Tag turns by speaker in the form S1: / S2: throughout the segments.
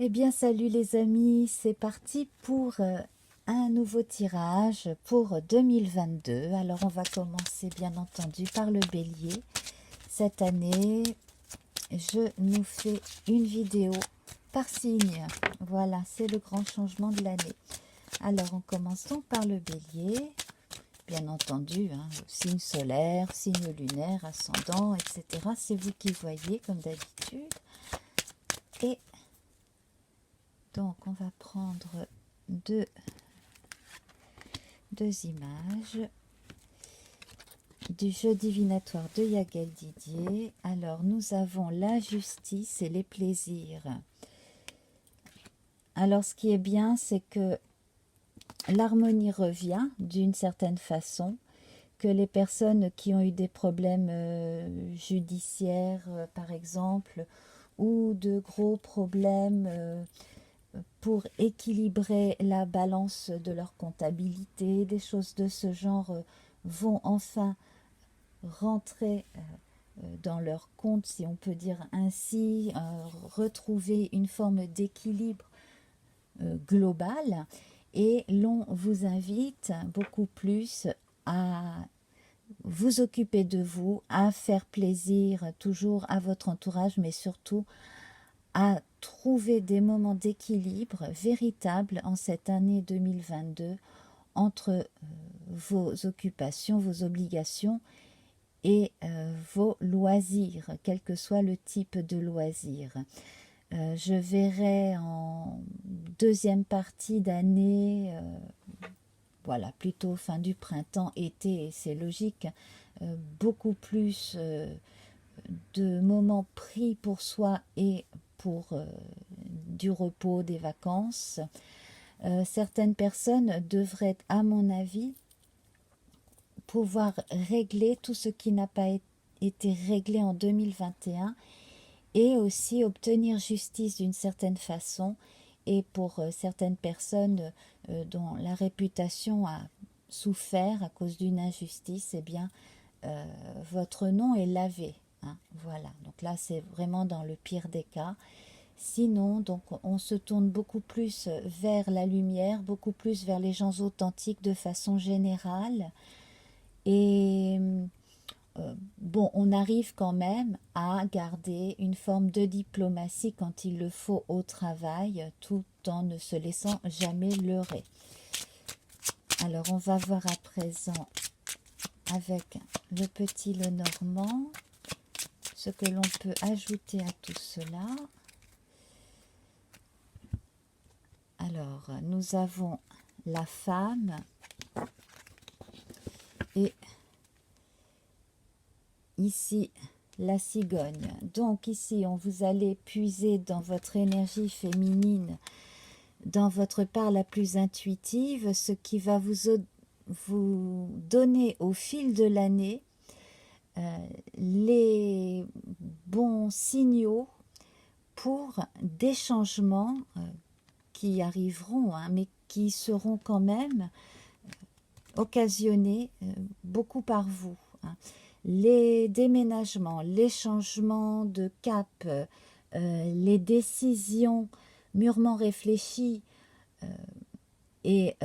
S1: Eh bien, salut les amis, c'est parti pour un nouveau tirage pour 2022. Alors, on va commencer bien entendu par le bélier. Cette année, je nous fais une vidéo par signe. Voilà, c'est le grand changement de l'année. Alors, on commence donc par le bélier. Bien entendu, hein, signe solaire, signe lunaire, ascendant, etc. C'est vous qui voyez comme d'habitude. Et donc, on va prendre deux images du jeu divinatoire de Yael Didier. Alors, nous avons la justice et les plaisirs. Alors, ce qui est bien, c'est que l'harmonie revient d'une certaine façon, que les personnes qui ont eu des problèmes judiciaires, par exemple, ou de gros problèmes pour équilibrer la balance de leur comptabilité, des choses de ce genre vont enfin rentrer dans leur compte, si on peut dire ainsi, retrouver une forme d'équilibre global. Et l'on vous invite beaucoup plus à vous occuper de vous, à faire plaisir toujours à votre entourage, mais surtout à trouver des moments d'équilibre véritables en cette année 2022 entre vos occupations, vos obligations et vos loisirs, quel que soit le type de loisir. Je verrai en deuxième partie d'année, voilà, plutôt fin du printemps, été, c'est logique, beaucoup plus de moments pris pour soi et pour du repos, des vacances. Certaines personnes devraient, à mon avis, pouvoir régler tout ce qui n'a pas été réglé en 2021 et aussi obtenir justice d'une certaine façon. Et pour certaines personnes dont la réputation a souffert à cause d'une injustice, eh bien, votre nom est lavé. Hein, voilà, donc là c'est vraiment dans le pire des cas. Sinon, donc on se tourne beaucoup plus vers la lumière, beaucoup plus vers les gens authentiques de façon générale. Et bon, on arrive quand même à garder une forme de diplomatie quand il le faut au travail, tout en ne se laissant jamais leurrer. Alors, on va voir à présent avec le petit Lenormand ce que l'on peut ajouter à tout cela. Alors, nous avons la femme et ici la cigogne. Donc ici, on vous allez puiser dans votre énergie féminine, dans votre part la plus intuitive, ce qui va vous donner au fil de l'année les bons signaux pour des changements qui arriveront, hein, mais qui seront quand même occasionnés beaucoup par vous. Hein. Les déménagements, les changements de cap, les décisions mûrement réfléchies et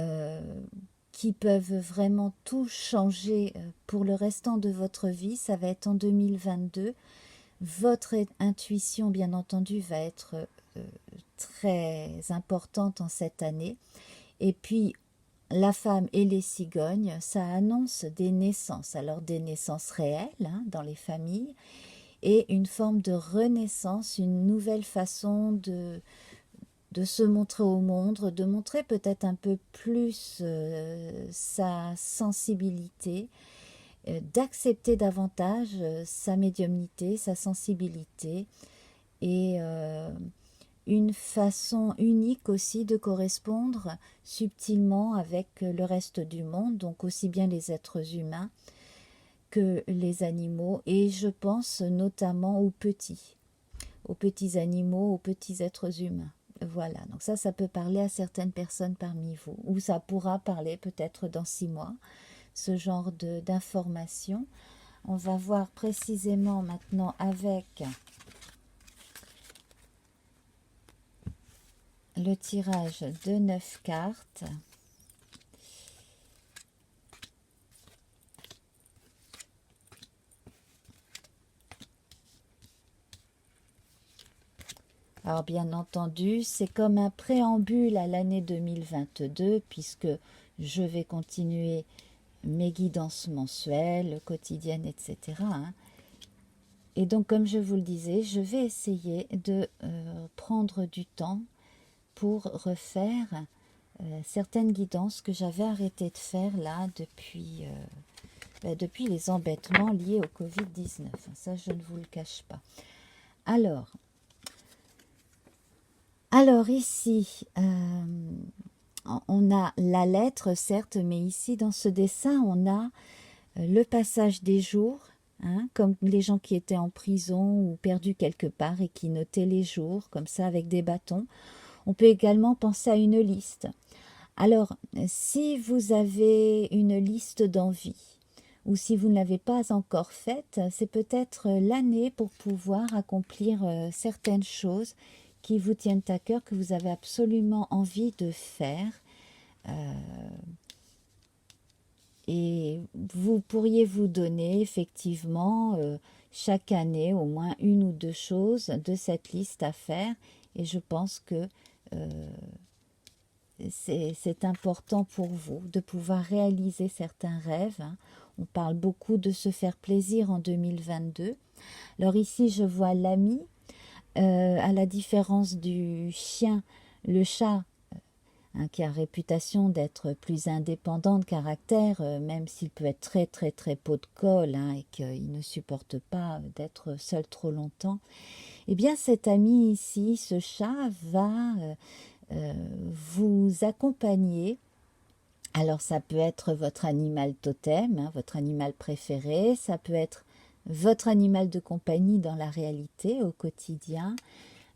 S1: qui peuvent vraiment tout changer pour le restant de votre vie, ça va être en 2022. Votre intuition, bien entendu, va être très importante en cette année. Et puis, la femme et les cigognes, ça annonce des naissances. Alors, des naissances réelles hein, dans les familles et une forme de renaissance, une nouvelle façon de se montrer au monde, de montrer peut-être un peu plus sa sensibilité, d'accepter davantage sa médiumnité, sa sensibilité et une façon unique aussi de correspondre subtilement avec le reste du monde, donc aussi bien les êtres humains que les animaux, et je pense notamment aux petits animaux, aux petits êtres humains. Voilà, donc ça peut parler à certaines personnes parmi vous, ou ça pourra parler peut-être dans 6 mois, ce genre d'informations. On va voir précisément maintenant avec le tirage de 9 cartes. Alors bien entendu, c'est comme un préambule à l'année 2022 puisque je vais continuer mes guidances mensuelles, quotidiennes, etc. hein. Et donc comme je vous le disais, je vais essayer de prendre du temps pour refaire certaines guidances que j'avais arrêté de faire là depuis les embêtements liés au Covid-19. Ça, je ne vous le cache pas. Alors ici, on a la lettre, certes, mais ici, dans ce dessin, on a le passage des jours, hein, comme les gens qui étaient en prison ou perdus quelque part et qui notaient les jours, comme ça, avec des bâtons. On peut également penser à une liste. Alors, si vous avez une liste d'envies, ou si vous ne l'avez pas encore faite, c'est peut-être l'année pour pouvoir accomplir certaines choses qui vous tiennent à cœur, que vous avez absolument envie de faire. Et vous pourriez vous donner effectivement chaque année au moins une ou deux choses de cette liste à faire. Et je pense que c'est important pour vous de pouvoir réaliser certains rêves. hein. On parle beaucoup de se faire plaisir en 2022. Alors ici, je vois l'ami. À la différence du chien, le chat, hein, qui a réputation d'être plus indépendant de caractère, même s'il peut être très très très pot de colle hein, et qu'il ne supporte pas d'être seul trop longtemps, eh bien cet ami ici, ce chat, va vous accompagner. Alors ça peut être votre animal totem, hein, votre animal préféré, ça peut être votre animal de compagnie dans la réalité, au quotidien.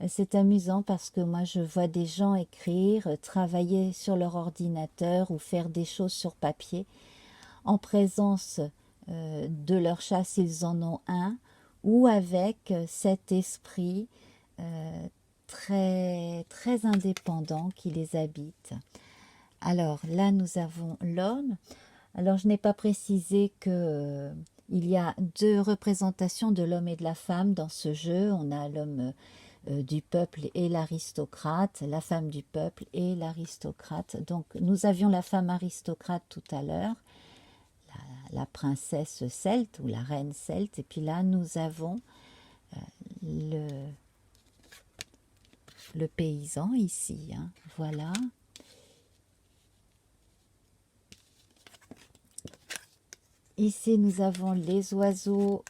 S1: C'est amusant parce que moi je vois des gens écrire, travailler sur leur ordinateur ou faire des choses sur papier en présence de leur chat s'ils en ont un, ou avec cet esprit très, très indépendant qui les habite. Alors là nous avons l'homme. Alors je n'ai pas précisé que il y a deux représentations de l'homme et de la femme dans ce jeu. On a l'homme du peuple et l'aristocrate, la femme du peuple et l'aristocrate. Donc nous avions la femme aristocrate tout à l'heure, la princesse celte ou la reine celte, et puis là nous avons le, le paysan ici, hein. Voilà. Ici nous avons les oiseaux,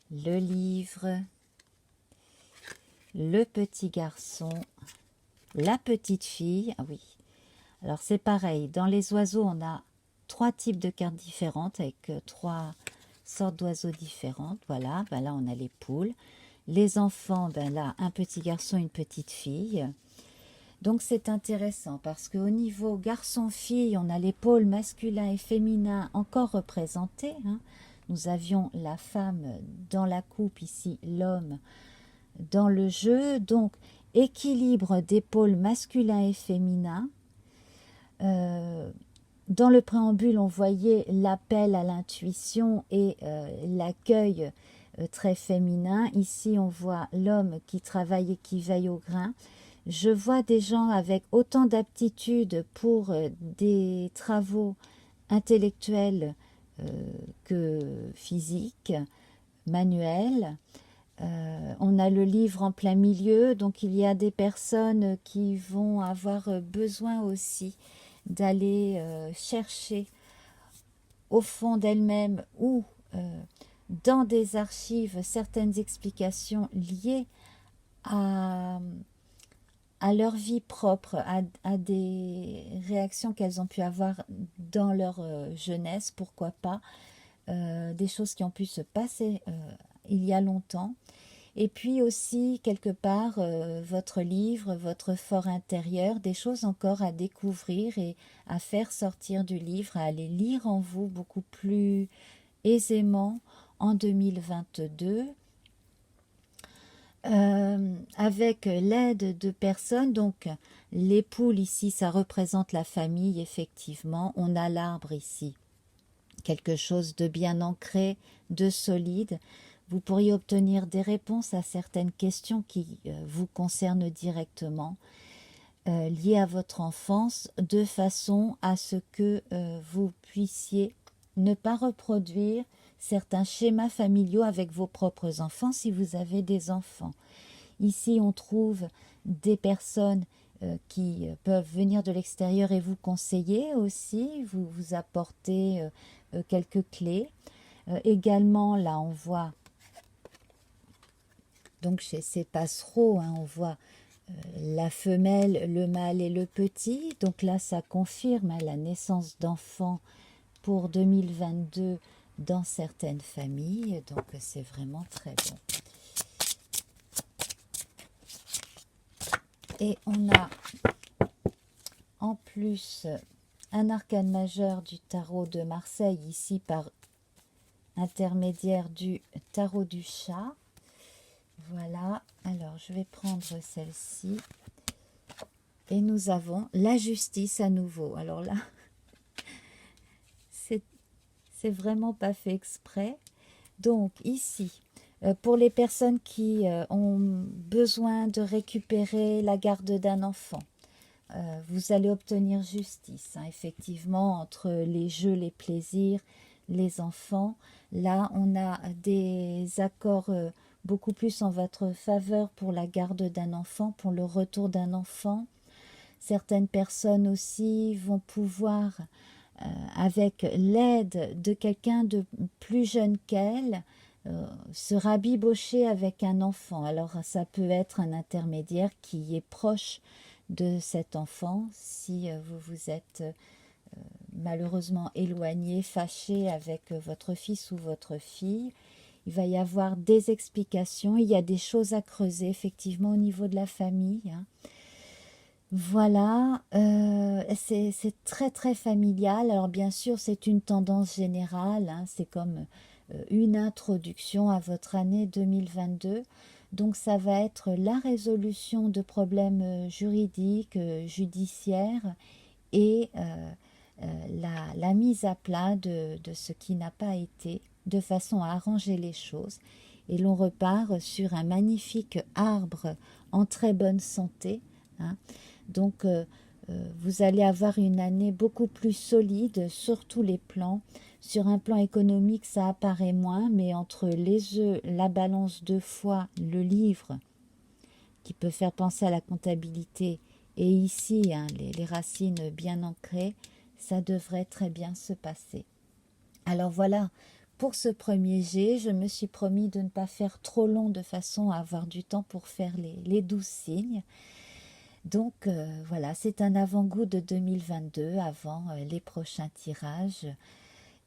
S1: le livre, le petit garçon, la petite fille. Ah oui, alors c'est pareil, dans les oiseaux on a trois types de cartes différentes avec trois sortes d'oiseaux différentes. Voilà, ben là on a les poules. Les enfants, ben là un petit garçon, une petite fille. Donc c'est intéressant parce qu'au niveau garçon-fille, on a les pôles masculin et féminin encore représentés. hein. Nous avions la femme dans la coupe, ici l'homme dans le jeu. Donc équilibre des pôles masculin et féminin. Dans le préambule, on voyait l'appel à l'intuition et l'accueil très féminin. Ici, on voit l'homme qui travaille et qui veille au grain. Je vois des gens avec autant d'aptitude pour des travaux intellectuels que physiques, manuels. On a le livre en plein milieu, donc il y a des personnes qui vont avoir besoin aussi d'aller chercher au fond d'elles-mêmes ou dans des archives certaines explications liées à leur vie propre, à des réactions qu'elles ont pu avoir dans leur jeunesse, pourquoi pas, des choses qui ont pu se passer il y a longtemps. Et puis aussi, quelque part, votre livre, votre fort intérieur, des choses encore à découvrir et à faire sortir du livre, à aller lire en vous beaucoup plus aisément en 2022. avec l'aide de personnes. Donc les poules ici, ça représente la famille, effectivement. On a l'arbre ici, quelque chose de bien ancré, de solide. Vous pourriez obtenir des réponses à certaines questions qui vous concernent directement, liées à votre enfance, de façon à ce que vous puissiez ne pas reproduire certains schémas familiaux avec vos propres enfants si vous avez des enfants. Ici, on trouve des personnes qui peuvent venir de l'extérieur et vous conseiller aussi, vous apporter quelques clés. Également, là, on voit, donc chez ces passereaux, hein, on voit la femelle, le mâle et le petit. Donc là, ça confirme la naissance d'enfants pour 2022 dans certaines familles. Donc c'est vraiment très bon. Et on a en plus un arcane majeur du tarot de Marseille, ici par intermédiaire du tarot du chat. Voilà, alors je vais prendre celle-ci. Et nous avons la justice à nouveau. Alors là, c'est vraiment pas fait exprès. Donc ici, pour les personnes qui ont besoin de récupérer la garde d'un enfant, vous allez obtenir justice. Hein, effectivement, entre les jeux, les plaisirs, les enfants, là, on a des accords beaucoup plus en votre faveur pour la garde d'un enfant, pour le retour d'un enfant. Certaines personnes aussi vont pouvoir, avec l'aide de quelqu'un de plus jeune qu'elle, se rabibocher avec un enfant. Alors ça peut être un intermédiaire qui est proche de cet enfant si vous vous êtes malheureusement éloigné, fâché avec votre fils ou votre fille. Il va y avoir des explications, il y a des choses à creuser effectivement au niveau de la famille. Hein. Voilà, c'est très très familial. Alors bien sûr, c'est une tendance générale, hein, c'est comme une introduction à votre année 2022. Donc ça va être la résolution de problèmes juridiques, judiciaires et la mise à plat de ce qui n'a pas été, de façon à arranger les choses. Et l'on repart sur un magnifique arbre en très bonne santé. Hein. Donc, vous allez avoir une année beaucoup plus solide sur tous les plans. Sur un plan économique, ça apparaît moins, mais entre les œufs, la balance de foi, le livre, qui peut faire penser à la comptabilité, et ici, hein, les racines bien ancrées, ça devrait très bien se passer. Alors voilà, pour ce premier jet, je me suis promis de ne pas faire trop long de façon à avoir du temps pour faire les 12 signes. Donc voilà, c'est un avant-goût de 2022 avant les prochains tirages.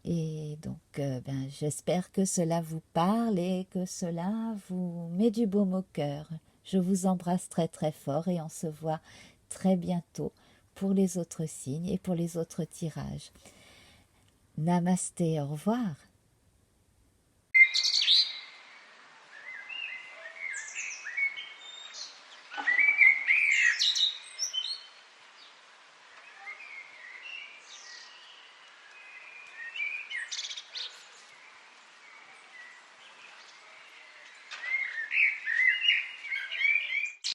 S1: Et donc j'espère que cela vous parle et que cela vous met du baume au cœur. Je vous embrasse très très fort et on se voit très bientôt pour les autres signes et pour les autres tirages. Namasté, au revoir.